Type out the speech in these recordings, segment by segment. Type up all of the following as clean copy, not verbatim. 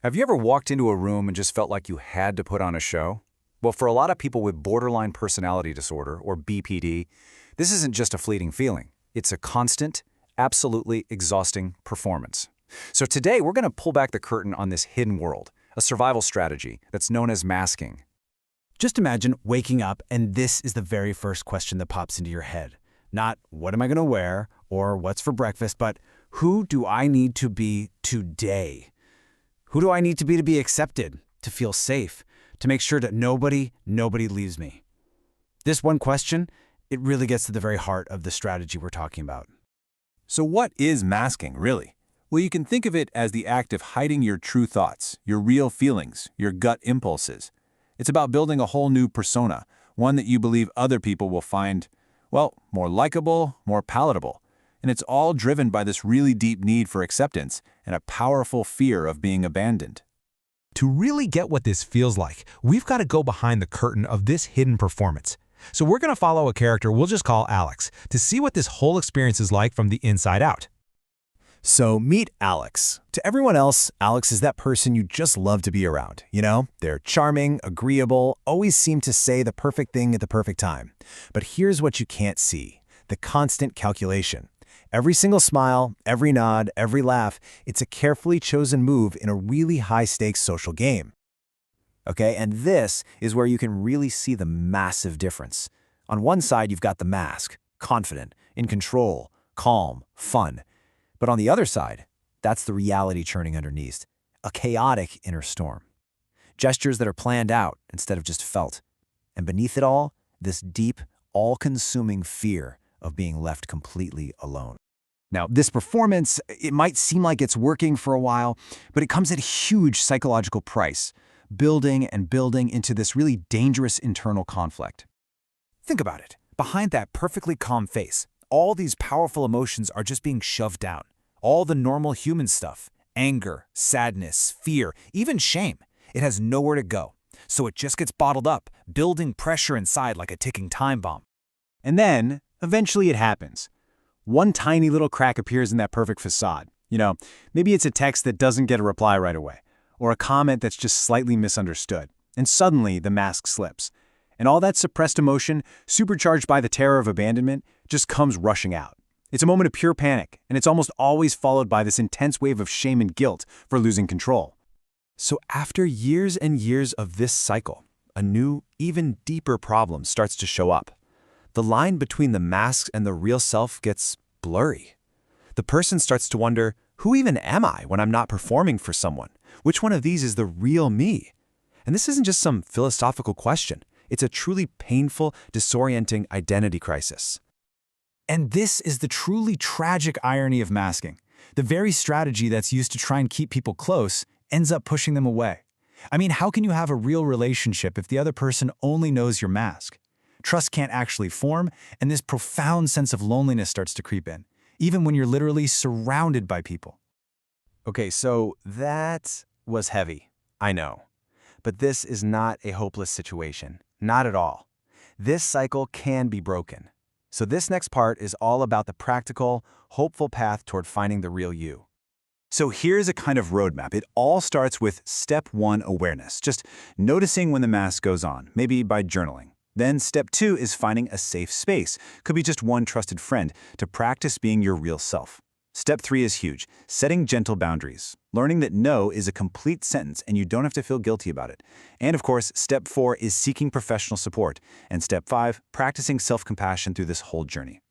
Have you ever walked into a room and just felt like you had to put on a show? Well, for a lot of people with borderline personality disorder, or BPD, this isn't just a fleeting feeling. It's a constant, absolutely exhausting performance. So today, we're going to pull back the curtain on this hidden world, a survival strategy that's known as masking. Just imagine waking up and this is the very first question that pops into your head. Not, what am I going to wear, or what's for breakfast, but who do I need to be today? Who do I need to be accepted, to feel safe, to make sure that nobody leaves me? This one question, it really gets to the very heart of the strategy we're talking about. So what is masking, really? Well, you can think of it as the act of hiding your true thoughts, your real feelings, your gut impulses. It's about building a whole new persona, one that you believe other people will find, well, more likable, more palatable. And it's all driven by this really deep need for acceptance and a powerful fear of being abandoned. To really get what this feels like, we've got to go behind the curtain of this hidden performance. So we're going to follow a character we'll just call Alex to see what this whole experience is like from the inside out. So meet Alex. To everyone else, Alex is that person you just love to be around. You know, they're charming, agreeable, always seem to say the perfect thing at the perfect time. But here's what you can't see: the constant calculation. Every single smile, every nod, every laugh, it's a carefully chosen move in a really high-stakes social game. Okay, and this is where you can really see the massive difference. On one side, you've got the mask, confident, in control, calm, fun. But on the other side, that's the reality churning underneath, a chaotic inner storm. Gestures that are planned out instead of just felt. And beneath it all, this deep, all-consuming fear of being left completely alone. Now, this performance, it might seem like it's working for a while, but it comes at a huge psychological price, building and building into this really dangerous internal conflict. Think about it. Behind that perfectly calm face, all these powerful emotions are just being shoved down. All the normal human stuff, anger, sadness, fear, even shame, it has nowhere to go. So it just gets bottled up, building pressure inside like a ticking time bomb. And then, eventually it happens. One tiny little crack appears in that perfect facade. You know, maybe it's a text that doesn't get a reply right away, or a comment that's just slightly misunderstood. And suddenly the mask slips. And all that suppressed emotion, supercharged by the terror of abandonment, just comes rushing out. It's a moment of pure panic, and it's almost always followed by this intense wave of shame and guilt for losing control. So after years and years of this cycle, a new, even deeper problem starts to show up. The line between the mask and the real self gets blurry. The person starts to wonder, who even am I when I'm not performing for someone? Which one of these is the real me? And this isn't just some philosophical question. It's a truly painful, disorienting identity crisis. And this is the truly tragic irony of masking. The very strategy that's used to try and keep people close ends up pushing them away. I mean, how can you have a real relationship if the other person only knows your mask? Trust can't actually form, and this profound sense of loneliness starts to creep in, even when you're literally surrounded by people. Okay, so that was heavy, I know. But this is not a hopeless situation, not at all. This cycle can be broken. So this next part is all about the practical, hopeful path toward finding the real you. So here's a kind of roadmap. It all starts with step 1, awareness, just noticing when the mask goes on, maybe by journaling. Then step 2 is finding a safe space, could be just one trusted friend, to practice being your real self. Step 3 is huge, setting gentle boundaries, learning that no is a complete sentence and you don't have to feel guilty about it. And of course, step 4 is seeking professional support, and step 5, practicing self-compassion through this whole journey.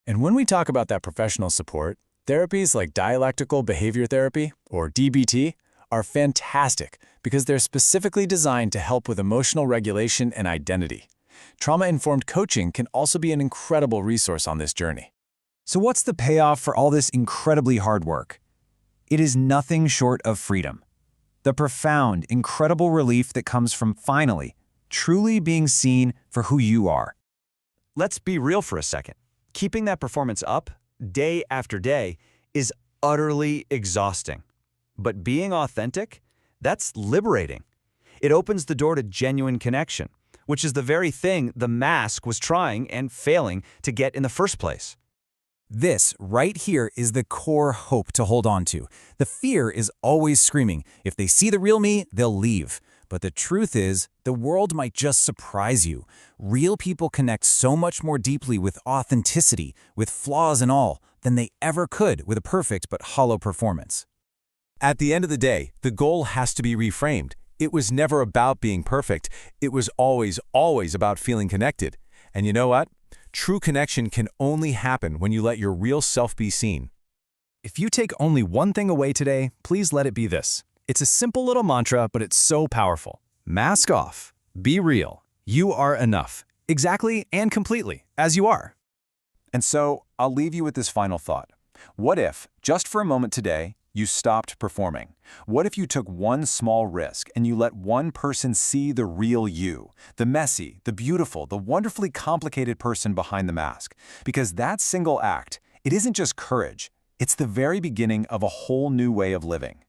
And when we talk about that professional support, therapies like dialectical behavior therapy, or DBT, are fantastic because they're specifically designed to help with emotional regulation and identity. Trauma-informed coaching can also be an incredible resource on this journey. So what's the payoff for all this incredibly hard work? It is nothing short of freedom. The profound, incredible relief that comes from finally, truly being seen for who you are. Let's be real for a second. Keeping that performance up, day after day, is utterly exhausting. But being authentic, that's liberating. It opens the door to genuine connection, which is the very thing the mask was trying and failing to get in the first place. This, right here, is the core hope to hold on to. The fear is always screaming, if they see the real me, they'll leave. But the truth is, the world might just surprise you. Real people connect so much more deeply with authenticity, with flaws and all, than they ever could with a perfect but hollow performance. At the end of the day, the goal has to be reframed. It was never about being perfect. It was always about feeling connected. And you know what? True connection can only happen when you let your real self be seen. If you take only one thing away today, please let it be this. It's a simple little mantra, but it's so powerful. Mask off. Be real. You are enough. Exactly and completely, as you are. And so, I'll leave you with this final thought. What if, just for a moment today, you stopped performing? What if you took one small risk and you let one person see the real you, the messy, the beautiful, the wonderfully complicated person behind the mask? Because that single act, it isn't just courage, it's the very beginning of a whole new way of living.